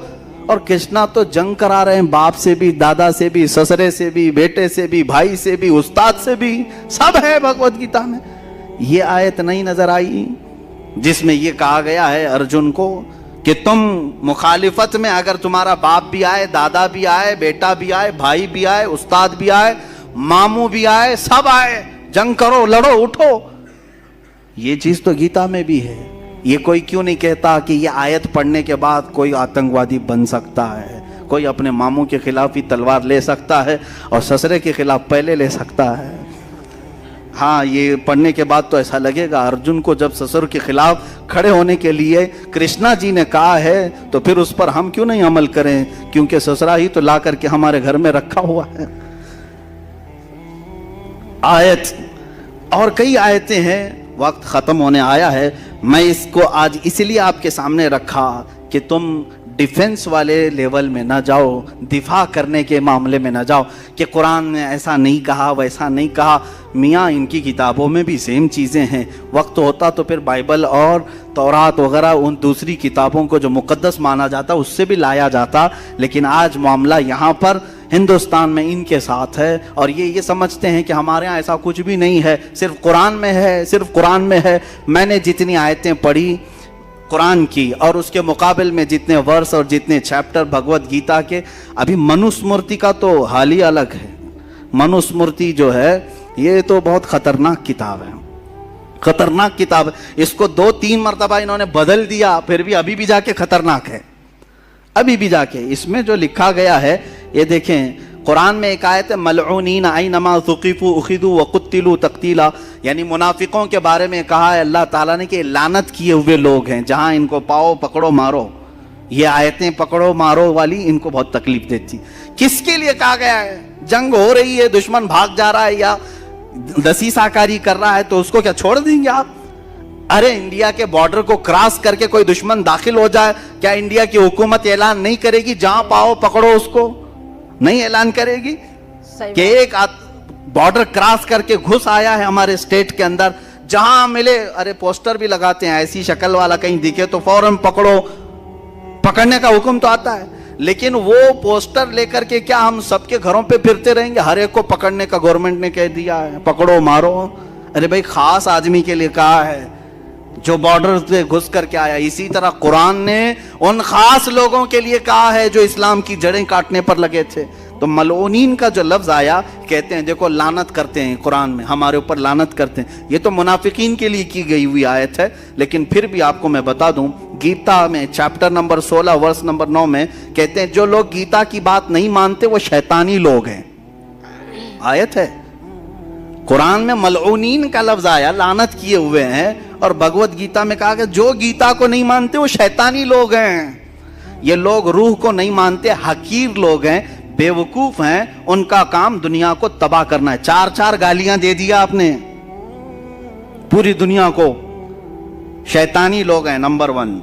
और कृष्णा तो जंग करा रहे हैं, बाप से भी, दादा से भी, ससुरे से भी, बेटे से भी, भाई से भी, उस्ताद से भी, सब है भगवत गीता में। ये आयत नहीं नजर आई जिसमें ये कहा गया है अर्जुन को कि तुम मुखालिफत में, अगर तुम्हारा बाप भी आए, दादा भी आए, बेटा भी आए, भाई भी आए, उस्ताद भी आए, मामू भी आए, सब आए, जंग करो, लड़ो, उठो। ये चीज तो गीता में भी है। ये कोई क्यों नहीं कहता कि ये आयत पढ़ने के बाद कोई आतंकवादी बन सकता है, कोई अपने मामू के खिलाफ ही तलवार ले सकता है और ससुरे के खिलाफ पहले ले सकता है। हाँ, ये पढ़ने के बाद तो ऐसा लगेगा अर्जुन को जब ससुर के खिलाफ खड़े होने के लिए कृष्णा जी ने कहा है तो फिर उस पर हम क्यों नहीं अमल करें, क्योंकि ससुरा ही तो ला करके हमारे घर में रखा हुआ है। आयत और कई आयतें हैं, वक्त खत्म होने आया है। मैं इसको आज इसलिए आपके सामने रखा कि तुम डिफेंस वाले लेवल में ना जाओ, दिफा करने के मामले में ना जाओ कि कुरान ने ऐसा नहीं कहा, वैसा नहीं कहा। मियाँ, इनकी किताबों में भी सेम चीज़ें हैं। वक्त होता तो फिर बाइबल और तौरात वगैरह उन दूसरी किताबों को जो मुकद्दस माना जाता उससे भी लाया जाता, लेकिन आज मामला यहाँ पर हिंदुस्तान में इनके साथ है। और ये समझते हैं कि हमारे यहाँ ऐसा कुछ भी नहीं है, सिर्फ कुरान में है, सिर्फ कुरान में है। मैंने जितनी आयतें पढ़ी कुरान की और उसके मुकाबले में जितने वर्स और जितने चैप्टर भगवत गीता के, अभी मनुस्मृति का तो हाल ही अलग है। मनुस्मृति जो है ये तो बहुत खतरनाक किताब है, खतरनाक किताब है। इसको 2-3 मरतबा इन्होंने बदल दिया, फिर भी अभी भी जाके खतरनाक है। अभी भी जाके इसमें जो लिखा गया है, ये देखें, कुरान में एक आयत है, मलऊनीन ऐनमा सुक़िफ़ू उख़िज़ू व क़ुत्तिलू तक़तीला, यानी मुनाफिकों के बारे में कहा है अल्लाह ताला ने कि लानत किए हुए लोग हैं, जहां इनको पाओ पकड़ो मारो। ये आयतें पकड़ो मारो वाली इनको बहुत तकलीफ देती। किसके लिए कहा गया है? जंग हो रही है, दुश्मन भाग जा रहा है या दसीसाकारी कर रहा है तो उसको क्या छोड़ देंगे आप? अरे इंडिया के बॉर्डर को क्रॉस करके कोई दुश्मन दाखिल हो जाए, क्या इंडिया की हुकूमत ऐलान नहीं करेगी जहां पाओ पकड़ो उसको? नहीं ऐलान करेगी कि एक बॉर्डर क्रॉस करके घुस आया है हमारे स्टेट के अंदर, जहां मिले, अरे पोस्टर भी लगाते हैं, ऐसी शक्ल वाला कहीं दिखे तो फौरन पकड़ो, पकड़ने का हुक्म तो आता है। लेकिन वो पोस्टर लेकर के क्या हम सबके घरों पे फिरते रहेंगे? हर एक को पकड़ने का गवर्नमेंट ने कह दिया है, पकड़ो मारो। अरे भाई, खास आदमी के लिए कहा है जो बॉर्डर से घुस करके आया। इसी तरह कुरान ने उन खास लोगों के लिए कहा है जो इस्लाम की जड़ें काटने पर लगे थे। तो मलऊनीन का जो लफ्ज आया, कहते हैं देखो लानत करते हैं कुरान में, हमारे ऊपर लानत करते हैं, ये तो मुनाफिकीन के लिए की गई हुई आयत है। लेकिन फिर भी आपको मैं बता दूं, गीता में चैप्टर नंबर 16 वर्स नंबर 9 में कहते हैं जो लोग गीता की बात नहीं मानते वो शैतानी लोग हैं। आयत है कुरान में, मलऊनीन का लफ्ज आया, लानत किए हुए हैं, और भगवत गीता में कहा कि जो गीता को नहीं मानते वो शैतानी लोग हैं। ये लोग रूह को नहीं मानते, हकीर लोग हैं, बेवकूफ हैं, उनका काम दुनिया को तबाह करना है। 4-4 गालियां दे दिया आपने पूरी दुनिया को। शैतानी लोग हैं नंबर 1,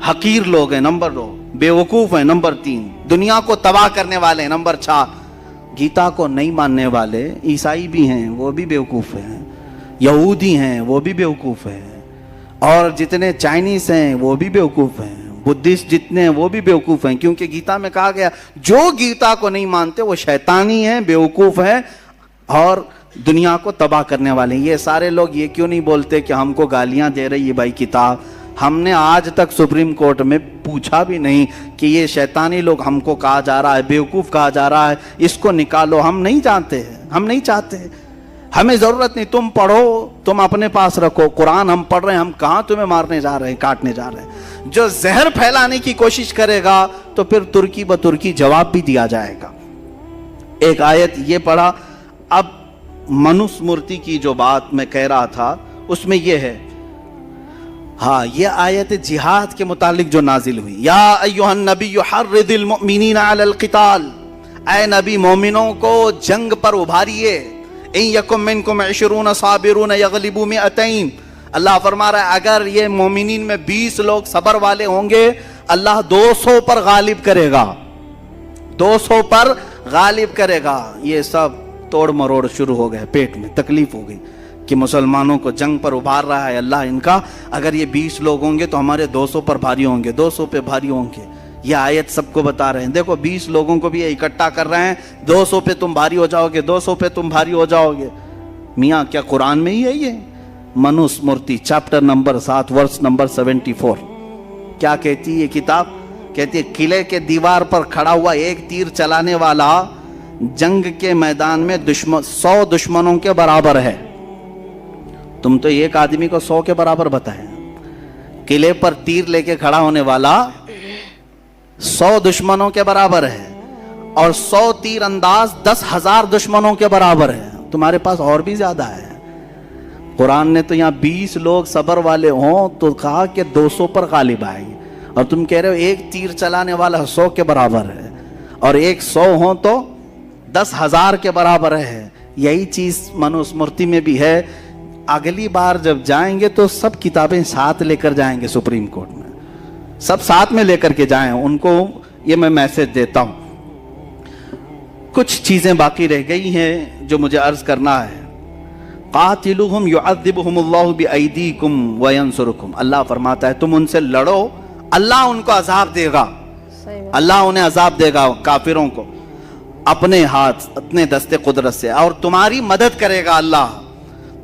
हकीर लोग हैं नंबर 2, बेवकूफ हैं नंबर 3, दुनिया को तबाह करने वाले हैं नंबर 4। गीता को नहीं मानने वाले ईसाई भी हैं, वो भी बेवकूफ हैं, यहूदी हैं, वो भी बेवकूफ हैं, और जितने चाइनीज हैं वो भी बेवकूफ हैं, बुद्धिस्ट जितने हैं वो भी बेवकूफ हैं। क्योंकि गीता में कहा गया जो गीता को नहीं मानते वो शैतानी हैं, बेवकूफ हैं और दुनिया को तबाह करने वाले। ये सारे लोग ये क्यों नहीं बोलते कि हमको गालियां दे रही है भाई किताब? हमने आज तक सुप्रीम कोर्ट में पूछा भी नहीं कि ये शैतानी लोग हमको कहा जा रहा है, बेवकूफ कहा जा रहा है, इसको निकालो। हम नहीं जानते हैं, हम नहीं चाहते, हमें जरूरत नहीं। तुम पढ़ो, तुम अपने पास रखो, कुरान हम पढ़ रहे हैं, हम कहां तुम्हें मारने जा रहे हैं, काटने जा रहे हैं। जो जहर फैलाने की कोशिश करेगा तो फिर तुर्की ब तुर्की जवाब भी दिया जाएगा। एक आयत ये पढ़ा। अब मनुस्मृति की जो बात मैं कह रहा था उसमें यह है, हाँ, ये आयत जिहाद के मुतालिक जो नाजिल हुई, या अय्युहन नबी हर्रिदिल मुमिनीना अलल क़िताल, ऐ नबी मोमिनों को जंग पर उभारिए। इन यकुम मिनकुम 20 साबिरून यगलिबू मिअतैन, अल्लाह फरमा रहा है अगर ये मोमिनीन में 20 लोग सबर वाले होंगे, अल्लाह 200 पर गालिब करेगा, 200 पर गालिब करेगा। ये सब तोड़ मरोड़ शुरू हो गए, पेट में तकलीफ हो गई कि मुसलमानों को जंग पर उभार रहा है अल्लाह इनका। अगर ये 20 लोग होंगे तो हमारे 200 पर भारी होंगे, 200 पे भारी होंगे। ये आयत सबको बता रहे हैं, देखो 20 लोगों को भी ये इकट्ठा कर रहे हैं, 200 पे तुम भारी हो जाओगे, 200 पे तुम भारी हो जाओगे। मियाँ क्या कुरान में ही है ये? Manusmriti chapter number 7 verse number 74 क्या कहती है ये किताब? कहती है किले के दीवार पर खड़ा हुआ एक तीर चलाने वाला जंग के मैदान में 100 दुश्मनों के बराबर है। तुम तो एक आदमी को 100 के बराबर बताए। किले पर तीर लेके खड़ा होने वाला 100 दुश्मनों के बराबर है, और 100 तीर अंदाज 10,000 दुश्मनों के बराबर है। तुम्हारे पास और भी ज्यादा है। कुरान ने तो यहाँ 20 लोग सबर वाले हों तो कहा कि 200 पर गालिब आएंगे, और तुम कह रहे हो एक तीर चलाने वाला 100 के बराबर है, और एक 100 हो तो 10,000 के बराबर है। यही चीज मनुस्मृति में भी है। अगली बार जब जाएंगे तो सब किताबें साथ लेकर जाएंगे सुप्रीम कोर्ट में, सब साथ में लेकर के जाएं। उनको ये मैं मैसेज देता हूं। कुछ चीजें बाकी रह गई हैं जो मुझे अर्ज करना है। कातिलुहुम युअज़्ज़िबुहुमुल्लाहु बिअयदीकुम व यंसुरुकुम, अल्लाह फरमाता है तुम उनसे लड़ो, अल्लाह उनको अजाब देगा, अल्लाह उन्हें अजाब देगा काफिरों को अपने हाथ, अपने दस्ते कुदरत से, और तुम्हारी मदद करेगा अल्लाह।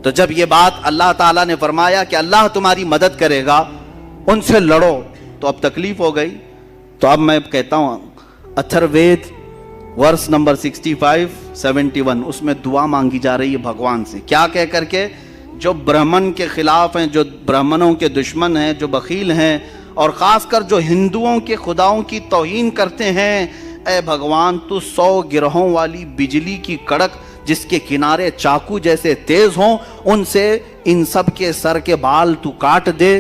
तो जब ये बात अल्लाह ताला ने फरमाया कि अल्लाह तुम्हारी मदद करेगा, उनसे लड़ो, तो अब तकलीफ हो गई। तो अब मैं कहता हूं अथर्ववेद वर्स नंबर 65-71 उसमें दुआ मांगी जा रही है भगवान से। क्या कह करके? जो ब्राह्मण के खिलाफ हैं, जो ब्राह्मणों के दुश्मन हैं, जो बखील हैं, और खासकर जो हिंदुओं के खुदाओं की तौहीन करते हैं, ऐ भगवान तू 100 गिरहों वाली बिजली की कड़क जिसके किनारे चाकू जैसे तेज हों, उनसे इन सब के सर के बाल तू काट दे,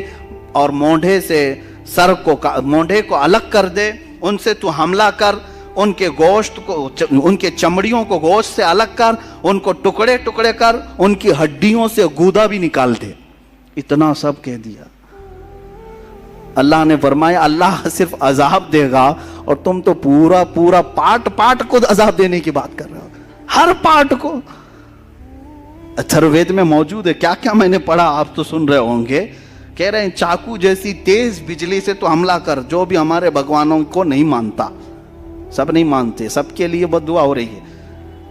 और मोंढे से सर को, मोंढे को अलग कर दे, उनसे तू हमला कर, उनके गोश्त को, उनके चमड़ियों को गोश्त से अलग कर, उनको टुकड़े टुकड़े कर, उनकी हड्डियों से गूदा भी निकाल दे। इतना सब कह दिया। अल्लाह ने फरमाया अल्लाह सिर्फ अजाब देगा, और तुम तो पूरा पूरा पार्ट पार्ट को अजाब देने की बात कर रहे हो, हर पार्ट को। अथर्ववेद में मौजूद है। क्या क्या मैंने पढ़ा आप तो सुन रहे होंगे। कह रहे हैं चाकू जैसी तेज बिजली से तो हमला कर, जो भी हमारे भगवानों को नहीं मानता। सब नहीं मानते, सबके लिए बद्दुआ हो रही है।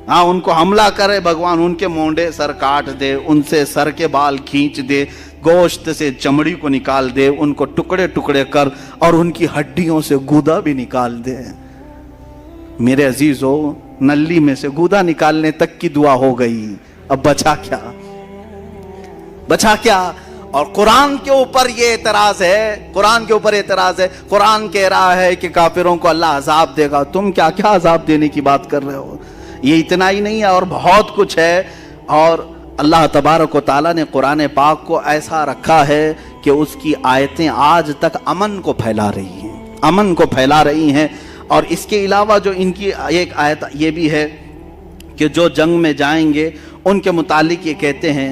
हाँ, उनको हमला करे भगवान, उनके मोंडे सर काट दे, उनसे सर के बाल खींच दे, गोश्त से चमड़ी को निकाल दे, उनको टुकड़े टुकड़े कर, और उनकी हड्डियों से गूदा भी निकाल दे। मेरे अजीजों, नल्ली में से गूदा निकालने तक की दुआ हो गई, अब बचा क्या, बचा क्या। और कुरान के ऊपर ये एतराज है, कुरान के ऊपर एतराज है। कुरान कह रहा है कि काफिरों को अल्लाह अजाब देगा, तुम क्या क्या अजाब देने की बात कर रहे हो। ये इतना ही नहीं है और बहुत कुछ है। और अल्लाह तबारक व तआला ने कुरान पाक को ऐसा रखा है कि उसकी आयतें आज तक अमन को फैला रही हैं, अमन को फैला रही हैं। और इसके अलावा जो इनकी एक आयत ये भी है कि जो जंग में जाएंगे उनके मुतालिक ये कहते हैं,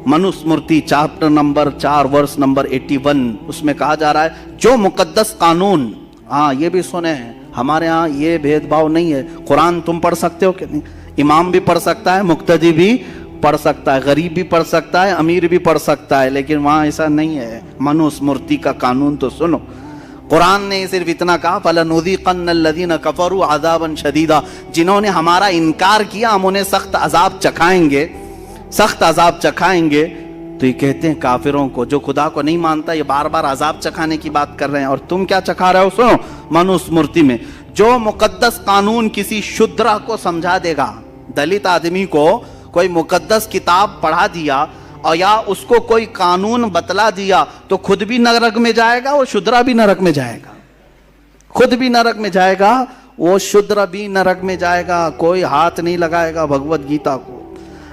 Manusmriti chapter number 4 verse number 81, उसमें कहा जा रहा है जो मुकद्दस कानून, हाँ ये भी सुने हैं, हमारे यहाँ ये भेदभाव नहीं है। कुरान तुम पढ़ सकते हो कि नहीं, इमाम भी पढ़ सकता है, मुक्तदी भी पढ़ सकता है, गरीब भी पढ़ सकता है, अमीर भी पढ़ सकता है, लेकिन वहाँ ऐसा नहीं है। मनुस्मृति का कानून तो सुनो। कुरान ने सिर्फ इतना कहा, फलनुज़ीक़न्नल्लज़ीना कफ़रू अज़ाबन शदीदा, जिन्होंने हमारा इनकार किया हम उन्हें सख्त अजाब चखाएंगे, सख्त अजाब चखाएंगे। तो ये कहते हैं काफिरों को, जो खुदा को नहीं मानता, ये बार बार अजाब चखाने की बात कर रहे हैं। और तुम क्या चखा रहे हो, सुनो, मनुस्मृति में जो मुकद्दस कानून किसी शूद्र को समझा देगा, दलित आदमी को कोई मुकद्दस किताब पढ़ा दिया और या उसको कोई कानून बतला दिया, तो खुद भी नरक में जाएगा, वो शूद्र भी नरक में जाएगा, खुद भी नरक में जाएगा, वो शूद्र भी नरक में जाएगा। कोई हाथ नहीं लगाएगा भगवत गीता को।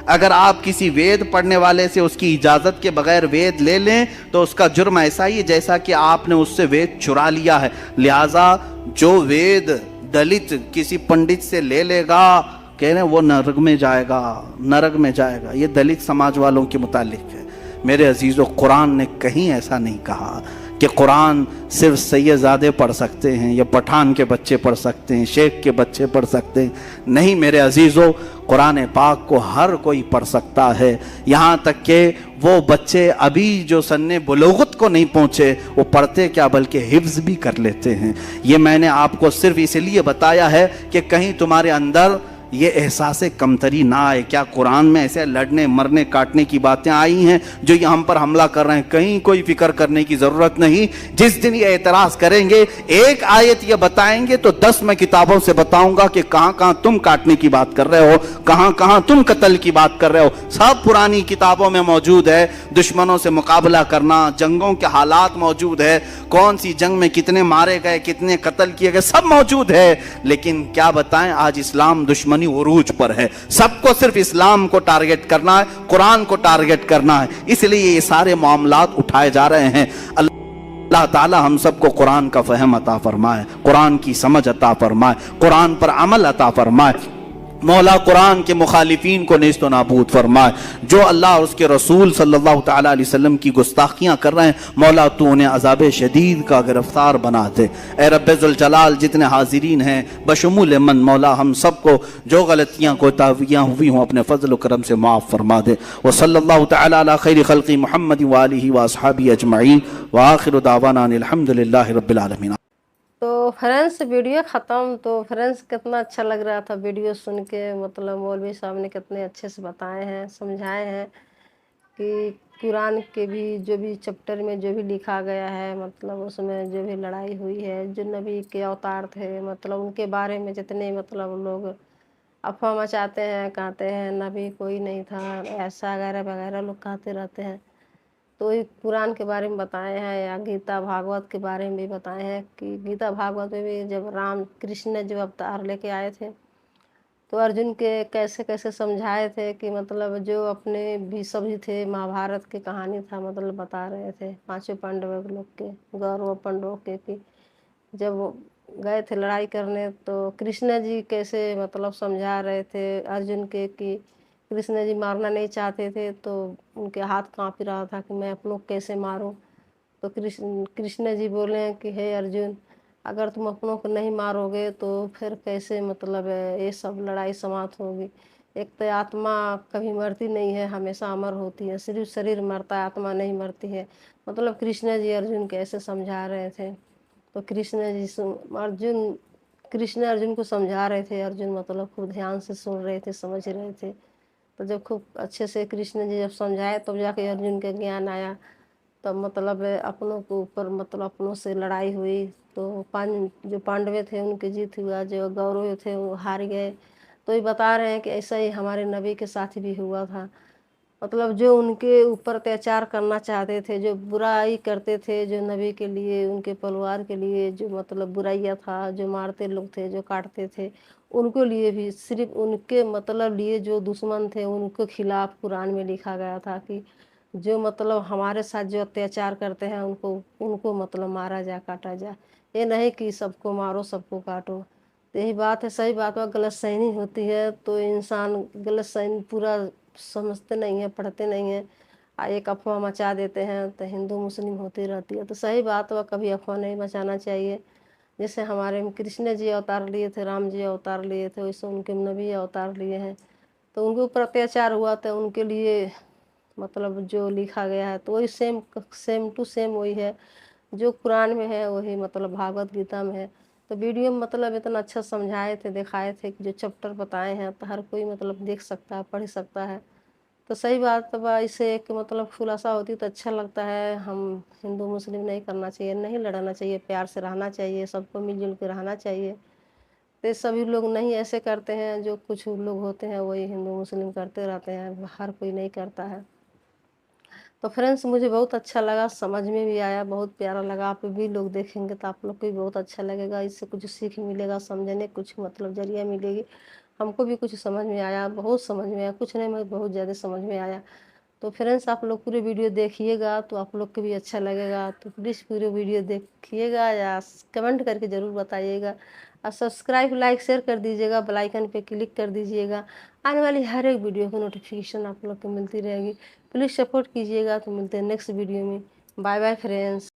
अगर आप किसी वेद पढ़ने वाले से उसकी इजाजत के बगैर वेद ले लें तो उसका जुर्म ऐसा ही है जैसा कि आपने उससे वेद चुरा लिया है। लिहाजा जो वेद दलित किसी पंडित से ले लेगा, कह रहे हैं वो नरक में जाएगा, नरक में जाएगा। ये दलित समाज वालों के मुतालिक है। मेरे अजीज़ों, कुरान ने कहीं ऐसा नहीं कहा कि कुरान सिर्फ सैयदजादे पढ़ सकते हैं या पठान के बच्चे पढ़ सकते हैं, शेख के बच्चे पढ़ सकते हैं। नहीं मेरे अजीज़ों, कुरान पाक को हर कोई पढ़ सकता है। यहाँ तक कि वो बच्चे अभी जो सन्ने बुलूगत को नहीं पहुँचे, वो पढ़ते क्या बल्कि हिफ्ज़ भी कर लेते हैं। ये मैंने आपको सिर्फ इसलिए बताया है कि कहीं तुम्हारे अंदर ये एहसास कमतरी ना आए। क्या कुरान में ऐसे लड़ने मरने काटने की बातें आई हैं जो ये हम पर हमला कर रहे हैं? कहीं कोई फिक्र करने की ज़रूरत नहीं। जिस दिन ये एतराज़ करेंगे, एक आयत ये बताएंगे तो 10 मैं किताबों से बताऊंगा कि कहाँ कहाँ तुम काटने की बात कर रहे हो, कहाँ कहाँ तुम कत्ल की बात कर रहे हो। सब पुरानी किताबों में मौजूद है। दुश्मनों से मुकाबला करना, जंगों के हालात मौजूद है, कौन सी जंग में कितने मारे गए, कितने कत्ल किए गए, सब मौजूद है। लेकिन क्या बताएं, आज इस्लाम दुश्मनी उरूज पर है। सबको सिर्फ इस्लाम को टारगेट करना है, कुरान को टारगेट करना है, इसलिए ये सारे मामलात उठाए जा रहे हैं। अल्लाह ताला हम सबको कुरान का फहम अता फरमाए, कुरान की समझ अता फरमाए, कुरान पर अमल अता फरमाए। मौला कुरान के मुखालिफीन को नेस्तो नाबूद फरमाए। जो अल्लाह और उसके रसूल सल्लल्लाहु तआला अलैहि वसल्लम की गुस्ताखियाँ कर रहे हैं, मौला तू उन्हें अज़ाब शदीद का गिरफ्तार बना दे। ए रब्बुल जलाल, जितने हाजिरीन हैं बशमूल मन, मौला हम सबको जो गलतियाँ कोताहियाँ हुई हों अपने फजल व करम से माफ़ फरमा दे। व सल्लल्लाहु तआला अला खैरि खल्क़ि मुहम्मद व आलिहि व अस्हाबिहि अजमईन व आखिरु दावाना अनिल हम्दुलिल्लाहि रब्बिल आलमीन। तो फ्रेंड्स वीडियो ख़त्म। तो फ्रेंड्स कितना अच्छा लग रहा था वीडियो सुन के, मतलब मौलवी साहब ने कितने अच्छे से बताए हैं, समझाए हैं कि कुरान के भी जो भी चैप्टर में जो भी लिखा गया है, मतलब उसमें जो भी लड़ाई हुई है, जो नबी के अवतार थे, मतलब उनके बारे में जितने मतलब लोग अफवाह मचाते हैं, कहते हैं नबी कोई नहीं था, ऐसा वगैरह वगैरह लोग कहते रहते हैं। तो ये कुरान के बारे में बताए हैं, या गीता भागवत के बारे में भी बताए हैं कि गीता भागवत में भी जब राम कृष्ण जो अवतार लेके आए थे तो अर्जुन के कैसे कैसे समझाए थे कि मतलब जो अपने भी सभी थे, महाभारत की कहानी था, मतलब बता रहे थे पांचों पांडव लोग के, गौरव पांडवों के, कि जब वो गए थे लड़ाई करने तो कृष्ण जी कैसे मतलब समझा रहे थे अर्जुन के कि कृष्ण जी मारना नहीं चाहते थे, तो उनके हाथ कांप रहा था कि मैं अपनों को कैसे मारूं। तो कृष्ण जी बोले कि हे अर्जुन, अगर तुम अपनों को नहीं मारोगे तो फिर कैसे मतलब ये सब लड़ाई समाप्त होगी। एक तो आत्मा कभी मरती नहीं है, हमेशा अमर होती है, सिर्फ शरीर मरता है, आत्मा नहीं मरती है। मतलब कृष्ण जी अर्जुन कैसे समझा रहे थे। तो कृष्ण अर्जुन को समझा रहे थे, अर्जुन मतलब खूब ध्यान से सुन रहे थे, समझ रहे थे। तो जब खूब अच्छे से कृष्ण जी जब समझाए तब जाके अर्जुन का ज्ञान आया। तब मतलब अपनों के ऊपर मतलब अपनों से लड़ाई हुई तो जो पांडवे थे उनकी जीत हुआ, जो गौरव थे वो हार गए। तो ये बता रहे हैं कि ऐसा ही हमारे नबी के साथ भी हुआ था। मतलब जो उनके ऊपर अत्याचार करना चाहते थे, जो बुराई करते थे, जो नबी के लिए, उनके परिवार के लिए जो मतलब बुराइयाँ था, जो मारते लोग थे, जो काटते थे, उनके लिए भी, सिर्फ उनके मतलब लिए जो दुश्मन थे उनके खिलाफ कुरान में लिखा गया था कि जो मतलब हमारे साथ जो अत्याचार करते हैं उनको उनको मतलब मारा जाए, काटा जाए। ये नहीं कि सबको मारो सबको काटो। तो यही बात है, सही बात है। गलतफहमी होती है तो इंसान गलतफहमी पूरा समझते नहीं है, पढ़ते नहीं हैं, एक अफवाह मचा देते हैं तो हिंदू मुस्लिम होती रहती है। तो सही बात है, कभी अफवाह नहीं मचाना चाहिए। जैसे हमारे में कृष्ण जी अवतार लिए थे, राम जी अवतार लिए थे, वैसे उनके नबी अवतार लिए हैं। तो उनके ऊपर अत्याचार हुआ तो उनके लिए मतलब जो लिखा गया है तो वही सेम सेम टू सेम वही है जो कुरान में है, वही मतलब भागवत गीता में है। तो वीडियो में मतलब इतना अच्छा समझाए थे, दिखाए थे कि जो चैप्टर बताए हैं तो हर कोई मतलब देख सकता है, पढ़ सकता है। तो सही बात बा, इससे एक मतलब खुलासा होती तो अच्छा लगता है। हम हिंदू मुस्लिम नहीं करना चाहिए, नहीं लड़ाना चाहिए, प्यार से रहना चाहिए, सबको मिलजुल के रहना चाहिए। तो सभी लोग नहीं ऐसे करते हैं, जो कुछ लोग होते हैं वही हिंदू मुस्लिम करते रहते हैं, हर कोई नहीं करता है। तो फ्रेंड्स मुझे बहुत अच्छा लगा, समझ में भी आया, बहुत प्यारा लगा। आप भी लोग देखेंगे तो आप लोग को भी बहुत अच्छा लगेगा, इससे कुछ सीख मिलेगा, समझने कुछ मतलब जरिया मिलेगी। हमको भी कुछ समझ में आया, बहुत समझ में आया, कुछ नहीं मैं बहुत ज़्यादा समझ में आया। तो फ्रेंड्स आप लोग पूरे वीडियो देखिएगा तो आप लोग को भी अच्छा लगेगा। तो प्लीज़ पूरे वीडियो देखिएगा या कमेंट करके ज़रूर बताइएगा, और सब्सक्राइब लाइक शेयर कर दीजिएगा, बेल आइकन पे क्लिक कर दीजिएगा। आने वाली हर एक वीडियो की नोटिफिकेशन आप लोग को मिलती रहेगी। प्लीज़ सपोर्ट कीजिएगा। तो मिलते हैं नेक्स्ट वीडियो में। Bye bye friends.